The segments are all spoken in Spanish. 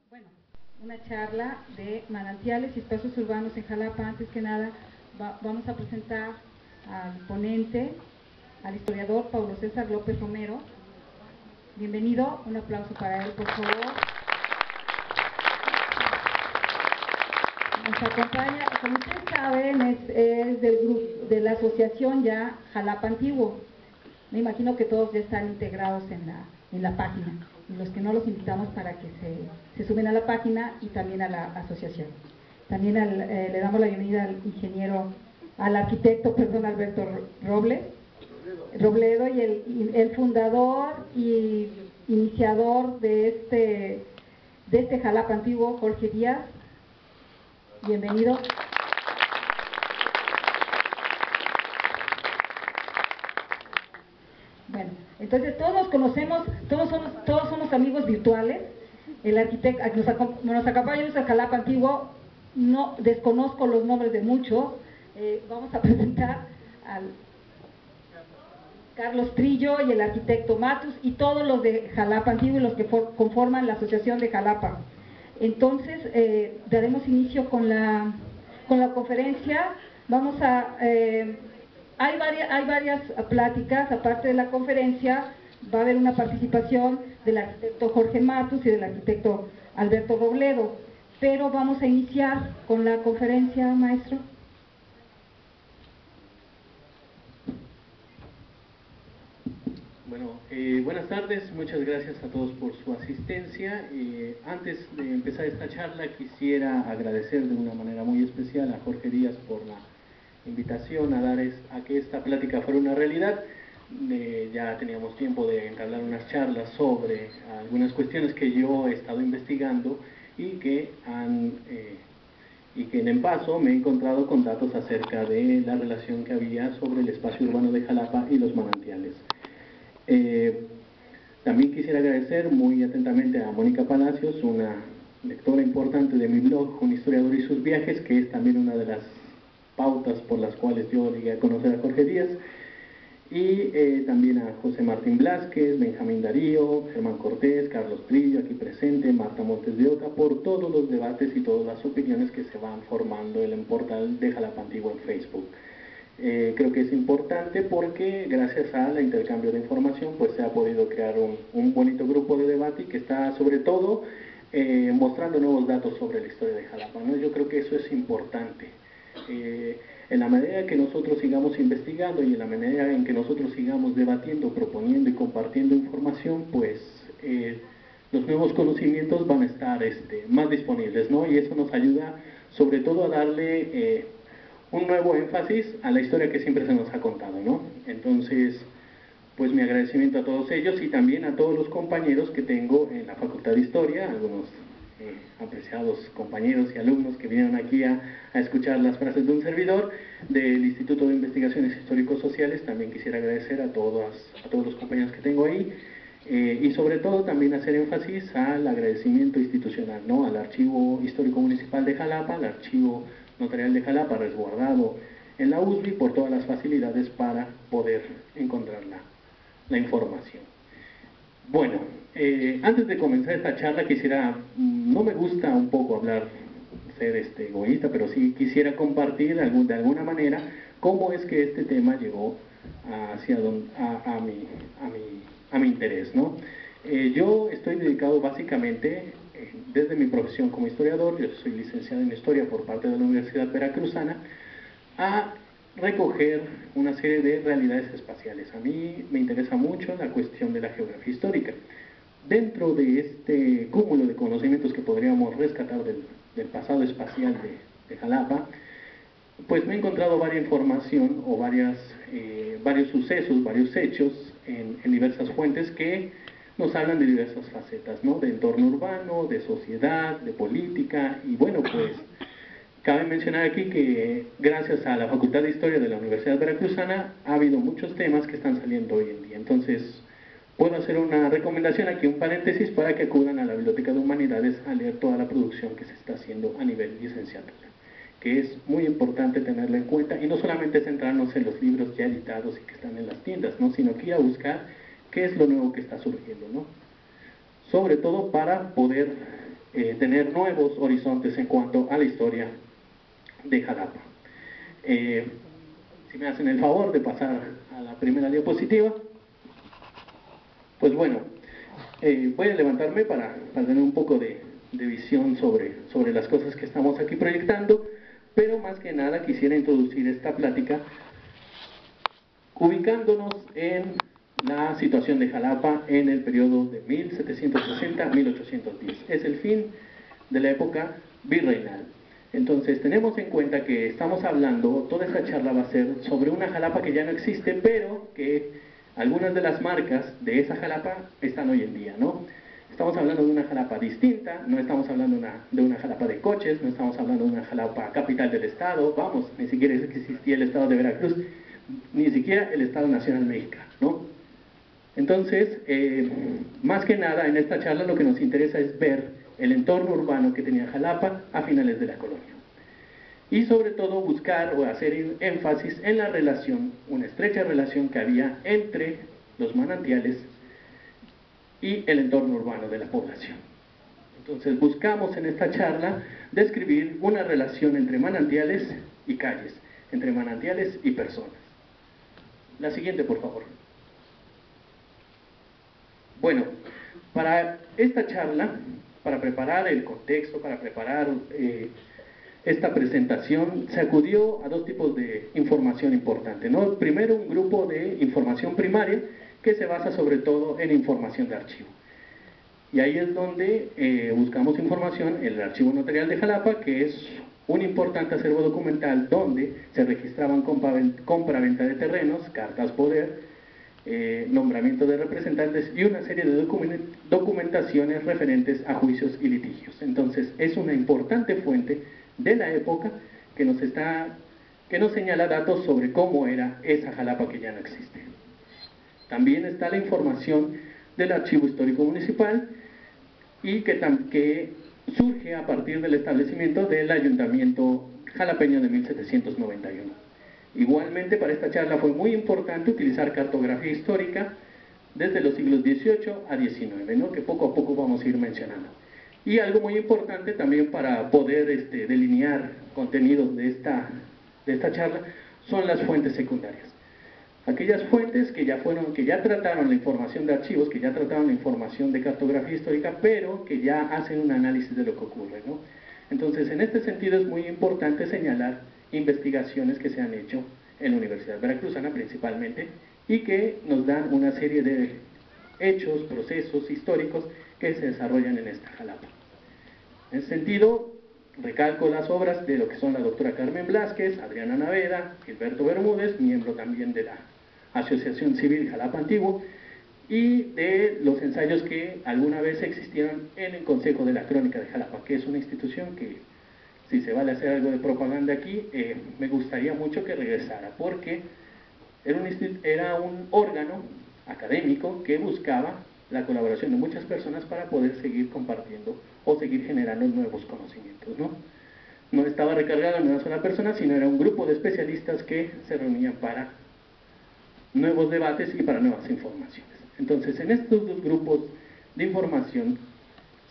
Bueno, una charla de manantiales y espacios urbanos en Jalapa. Antes que nada, vamos a presentar al ponente, al historiador Paulo César López Romero. Bienvenido, un aplauso para él, por favor. Nos acompaña, como ustedes saben, es del grupo, de la asociación ya Jalapa Antiguo. Me imagino que todos ya están integrados en la página, y los que no los invitamos para que se sumen a la página y también a la asociación. También le damos la bienvenida al arquitecto Alberto Robledo, y el fundador y iniciador de este Jalapa Antiguo, Jorge Díaz. Bienvenido. Bueno, entonces todos nos conocemos, todos somos amigos virtuales. El arquitecto nos acompaña en Jalapa Antiguo. No desconozco los nombres de muchos. Vamos a presentar al Carlos Trillo y el arquitecto Matus y todos los de Jalapa Antiguo y los que conforman la asociación de Jalapa. Entonces daremos inicio con la conferencia. Hay varias pláticas. Aparte de la conferencia, va a haber una participación del arquitecto Jorge Matus y del arquitecto Alberto Robledo. Pero vamos a iniciar con la conferencia, maestro. Bueno, buenas tardes, muchas gracias a todos por su asistencia. Antes de empezar esta charla quisiera agradecer de una manera muy especial a Jorge Díaz por la invitación a que esta plática fuera una realidad. Ya teníamos tiempo de entablar unas charlas sobre algunas cuestiones que yo he estado investigando y que en paso me he encontrado con datos acerca de la relación que había sobre el espacio urbano de Jalapa y los manantiales. También quisiera agradecer muy atentamente a Mónica Palacios, una lectora importante de mi blog, Un historiador y sus viajes, que es también una de las pautas por las cuales yo llegué a conocer a Jorge Díaz, y también a José Martín Blázquez, Benjamín Darío, Germán Cortés, Carlos Trillo, aquí presente, Marta Montes de Oca, por todos los debates y todas las opiniones que se van formando en el portal de Jalapa Antiguo en Facebook. Creo que es importante porque gracias al intercambio de información pues se ha podido crear un bonito grupo de debate y que está sobre todo mostrando nuevos datos sobre la historia de Jalapa, ¿no? Yo creo que eso es importante. En la medida que nosotros sigamos investigando y en la medida en que nosotros sigamos debatiendo, proponiendo y compartiendo información, pues los nuevos conocimientos van a estar más disponibles, ¿no? Y eso nos ayuda sobre todo a darle un nuevo énfasis a la historia que siempre se nos ha contado, ¿no? Entonces, pues mi agradecimiento a todos ellos y también a todos los compañeros que tengo en la Facultad de Historia, algunos apreciados compañeros y alumnos que vinieron aquí a escuchar las frases de un servidor del Instituto de Investigaciones Histórico-Sociales. También quisiera agradecer a todos los compañeros que tengo ahí y sobre todo también hacer énfasis al agradecimiento institucional, ¿no? Al Archivo Histórico Municipal de Jalapa, al Archivo Notarial de Jalapa, resguardado en la USB, por todas las facilidades para poder encontrar la información. Bueno, antes de comenzar esta charla no me gusta un poco ser egoísta, pero sí quisiera compartir de alguna manera cómo es que este tema llegó a mi interés, ¿no? Yo estoy dedicado básicamente, desde mi profesión como historiador, yo soy licenciado en Historia por parte de la Universidad Veracruzana, a recoger una serie de realidades espaciales. A mí me interesa mucho la cuestión de la geografía histórica. Dentro de este cúmulo de conocimientos que podríamos rescatar del pasado espacial de Jalapa, pues me he encontrado varias información o varios sucesos, varios hechos en diversas fuentes que nos hablan de diversas facetas, ¿no? De entorno urbano, de sociedad, de política, y bueno, pues cabe mencionar aquí que gracias a la Facultad de Historia de la Universidad Veracruzana ha habido muchos temas que están saliendo hoy en día. Entonces, puedo hacer una recomendación aquí, un paréntesis, para que acudan a la Biblioteca de Humanidades a leer toda la producción que se está haciendo a nivel licenciatura, que es muy importante tenerla en cuenta y no solamente centrarnos en los libros ya editados y que están en las tiendas, ¿no? Sino que ir a buscar qué es lo nuevo que está surgiendo, ¿no? Sobre todo para poder tener nuevos horizontes en cuanto a la historia de Jalapa. Si me hacen el favor de pasar a la primera diapositiva, pues bueno, voy a levantarme para tener un poco de visión sobre las cosas que estamos aquí proyectando, pero más que nada quisiera introducir esta plática ubicándonos en la situación de Jalapa en el periodo de 1760 a 1810. Es el fin de la época virreinal. Entonces tenemos en cuenta que estamos hablando, toda esta charla va a ser sobre una Jalapa que ya no existe, pero que algunas de las marcas de esa Jalapa están hoy en día, ¿no? Estamos hablando de una Jalapa distinta, no estamos hablando de una Jalapa de coches, no estamos hablando de una Jalapa capital del estado, vamos, ni siquiera existía el estado de Veracruz, ni siquiera el Estado Nacional Mexicano, ¿no? Entonces, más que nada en esta charla lo que nos interesa es ver el entorno urbano que tenía Jalapa a finales de la colonia. Y sobre todo buscar o hacer énfasis en la relación, una estrecha relación que había entre los manantiales y el entorno urbano de la población. Entonces buscamos en esta charla describir una relación entre manantiales y calles, entre manantiales y personas. La siguiente, por favor. Bueno, para esta charla, para preparar el contexto, para preparar esta presentación, se acudió a dos tipos de información importante, ¿no? Primero, un grupo de información primaria que se basa sobre todo en información de archivo. Y ahí es donde buscamos información en el Archivo Notarial de Jalapa, que es un importante acervo documental donde se registraban compra-venta de terrenos, cartas poder, nombramiento de representantes y una serie de documentaciones referentes a juicios y litigios. Entonces es una importante fuente de la época que nos señala datos sobre cómo era esa Jalapa que ya no existe. También está la información del Archivo Histórico Municipal y que surge a partir del establecimiento del Ayuntamiento jalapeño de 1791. Igualmente para esta charla fue muy importante utilizar cartografía histórica desde los siglos XVIII a XIX, ¿no? Que poco a poco vamos a ir mencionando. Y algo muy importante también para poder delinear contenidos de esta charla son las fuentes secundarias. Aquellas fuentes que ya trataron la información de archivos, que ya trataron la información de cartografía histórica, pero que ya hacen un análisis de lo que ocurre, ¿no? Entonces, en este sentido es muy importante señalar investigaciones que se han hecho en la Universidad Veracruzana principalmente y que nos dan una serie de hechos, procesos históricos que se desarrollan en esta Jalapa. En ese sentido, recalco las obras de lo que son la doctora Carmen Blázquez, Adriana Naveda, Gilberto Bermúdez, miembro también de la Asociación Civil Jalapa Antiguo, y de los ensayos que alguna vez existieron en el Consejo de la Crónica de Jalapa, que es una institución que, si se vale hacer algo de propaganda aquí, me gustaría mucho que regresara, porque era un órgano académico que buscaba la colaboración de muchas personas para poder seguir compartiendo o seguir generando nuevos conocimientos, ¿no? No estaba recargado en una sola persona, sino era un grupo de especialistas que se reunían para nuevos debates y para nuevas informaciones. Entonces, en estos dos grupos de información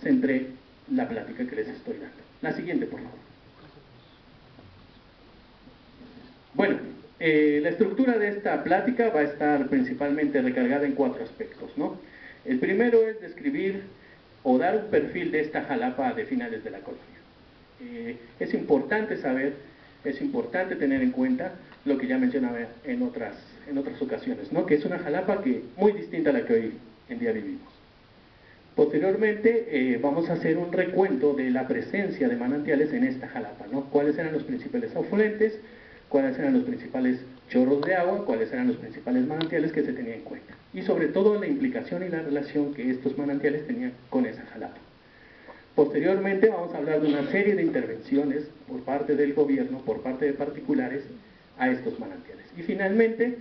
centré la plática que les estoy dando. La siguiente, por favor. Bueno, la estructura de esta plática va a estar principalmente recargada en 4 aspectos, ¿no? El primero es describir o dar un perfil de esta Jalapa de finales de la colonia. Es importante saber, es importante tener en cuenta lo que ya mencionaba en otras ocasiones, ¿no? Que es una Jalapa muy distinta a la que hoy en día vivimos. Posteriormente vamos a hacer un recuento de la presencia de manantiales en esta Jalapa, ¿no? Cuáles eran los principales afluentes, cuáles eran los principales chorros de agua, cuáles eran los principales manantiales que se tenían en cuenta. Y sobre todo la implicación y la relación que estos manantiales tenían con esa Jalapa. Posteriormente vamos a hablar de una serie de intervenciones por parte del gobierno, por parte de particulares, a estos manantiales. Y finalmente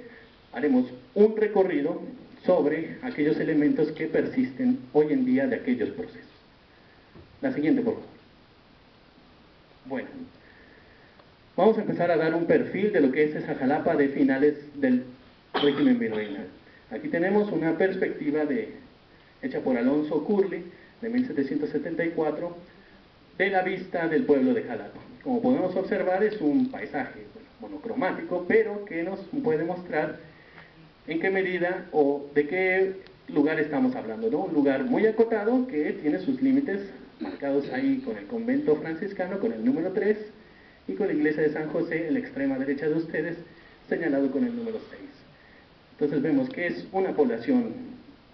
haremos un recorrido sobre aquellos elementos que persisten hoy en día de aquellos procesos. La siguiente, por favor. Bueno, vamos a empezar a dar un perfil de lo que es esa Jalapa de finales del régimen virreinal. Aquí tenemos una perspectiva hecha por Alonso Curly de 1774, de la vista del pueblo de Jalapa. Como podemos observar, es un paisaje monocromático, pero que nos puede mostrar en qué medida o de qué lugar estamos hablando, ¿no? Un lugar muy acotado que tiene sus límites marcados ahí con el convento franciscano, con el número 3, y con la iglesia de San José, en la extrema derecha de ustedes, señalado con el número 6. Entonces vemos que es una población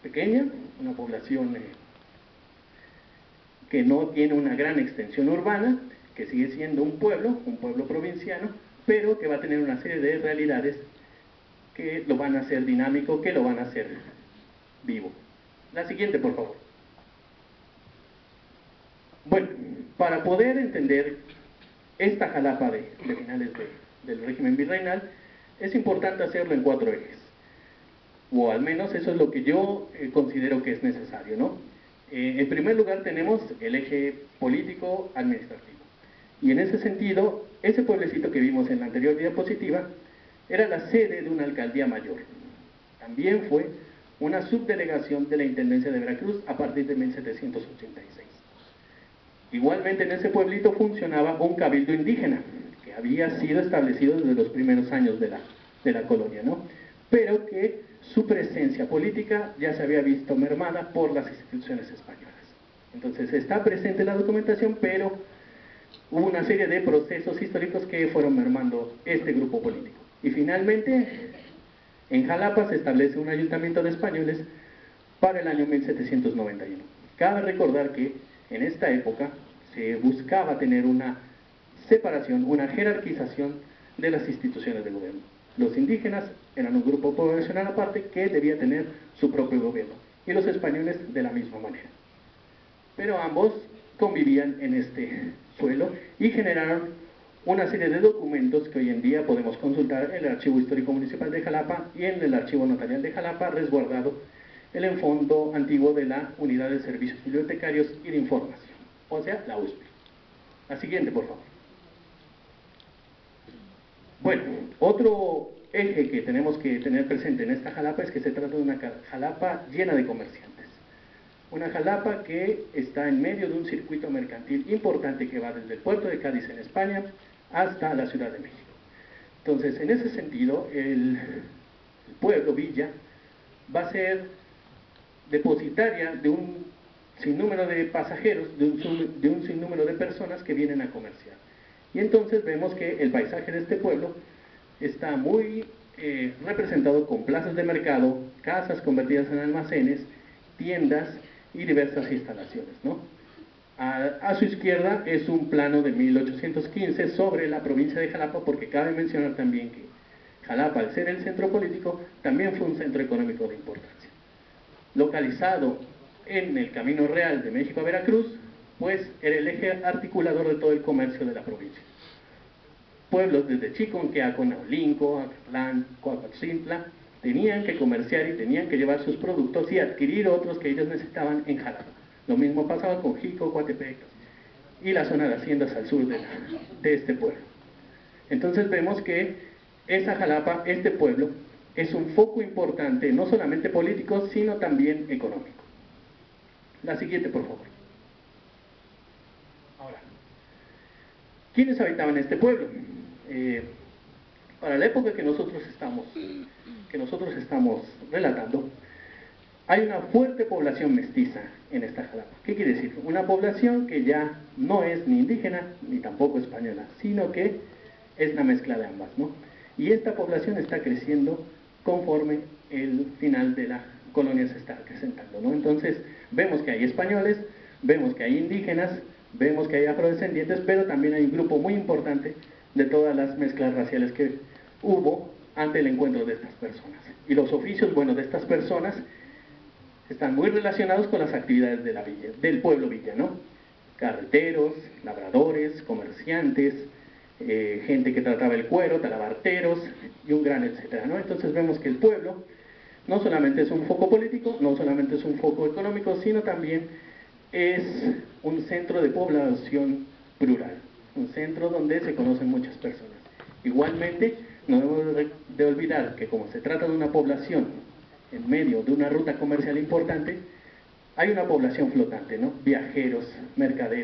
pequeña, una población que no tiene una gran extensión urbana, que sigue siendo un pueblo provinciano, pero que va a tener una serie de realidades que lo van a hacer dinámico, que lo van a hacer vivo. La siguiente, por favor. Bueno, para poder entender esta Jalapa de finales del régimen virreinal, es importante hacerlo en 4 ejes, o al menos eso es lo que yo considero que es necesario, ¿no? En primer lugar tenemos el eje político-administrativo, y en ese sentido, ese pueblecito que vimos en la anterior diapositiva era la sede de una alcaldía mayor. También fue una subdelegación de la Intendencia de Veracruz a partir de 1786. Igualmente en ese pueblito funcionaba un cabildo indígena, que había sido establecido desde los primeros años de la colonia, ¿no? Pero que su presencia política ya se había visto mermada por las instituciones españolas. Entonces está presente la documentación, pero hubo una serie de procesos históricos que fueron mermando este grupo político. Y finalmente, en Jalapa se establece un ayuntamiento de españoles para el año 1791. Cabe recordar que en esta época se buscaba tener una separación, una jerarquización de las instituciones de gobierno. Los indígenas eran un grupo poblacional aparte que debía tener su propio gobierno, y los españoles de la misma manera. Pero ambos convivían en este suelo y generaron una serie de documentos que hoy en día podemos consultar en el Archivo Histórico Municipal de Jalapa y en el Archivo Notarial de Jalapa, resguardado en el fondo antiguo de la Unidad de Servicios Bibliotecarios y de Información, o sea, la USBI. La siguiente, por favor. Bueno, otro eje que tenemos que tener presente en esta Jalapa es que se trata de una Jalapa llena de comerciantes. Una Jalapa que está en medio de un circuito mercantil importante que va desde el puerto de Cádiz en España hasta la Ciudad de México. Entonces, en ese sentido, el pueblo, villa, va a ser depositaria de un sinnúmero de pasajeros, de un sinnúmero de personas que vienen a comerciar. Y entonces vemos que el paisaje de este pueblo está muy representado con plazas de mercado, casas convertidas en almacenes, tiendas y diversas instalaciones, ¿no? A su izquierda es un plano de 1815 sobre la provincia de Jalapa, porque cabe mencionar también que Jalapa, al ser el centro político, también fue un centro económico de importancia. Localizado en el Camino Real de México a Veracruz, pues era el eje articulador de todo el comercio de la provincia. Pueblos desde Chiconquea, Conaulinco, Acatlán, Coahuatzintla, tenían que comerciar y tenían que llevar sus productos y adquirir otros que ellos necesitaban en Jalapa. Lo mismo pasaba con Jico, Coatepec y la zona de haciendas al sur de este pueblo. Entonces vemos que esa Jalapa, este pueblo, es un foco importante, no solamente político, sino también económico. La siguiente, por favor. Ahora, ¿quiénes habitaban este pueblo? Para la época que nosotros estamos relatando, hay una fuerte población mestiza en esta Jalapa. ¿Qué quiere decir? Una población que ya no es ni indígena ni tampoco española, sino que es la mezcla de ambas, ¿no? Y esta población está creciendo conforme el final de la colonia se está acrecentando, ¿no? Entonces vemos que hay españoles, vemos que hay indígenas, vemos que hay afrodescendientes, pero también hay un grupo muy importante de todas las mezclas raciales que hubo ante el encuentro de estas personas. Y los oficios, bueno, de estas personas están muy relacionados con las actividades de la villa, del pueblo villa, ¿no? Carreteros, labradores, comerciantes, gente que trataba el cuero, talabarteros y un gran etcétera, ¿no? Entonces vemos que el pueblo no solamente es un foco político, no solamente es un foco económico, sino también es un centro de población plural, un centro donde se conocen muchas personas. Igualmente, no debemos de olvidar que como se trata de una población en medio de una ruta comercial importante, hay una población flotante, ¿no? Viajeros, mercaderes.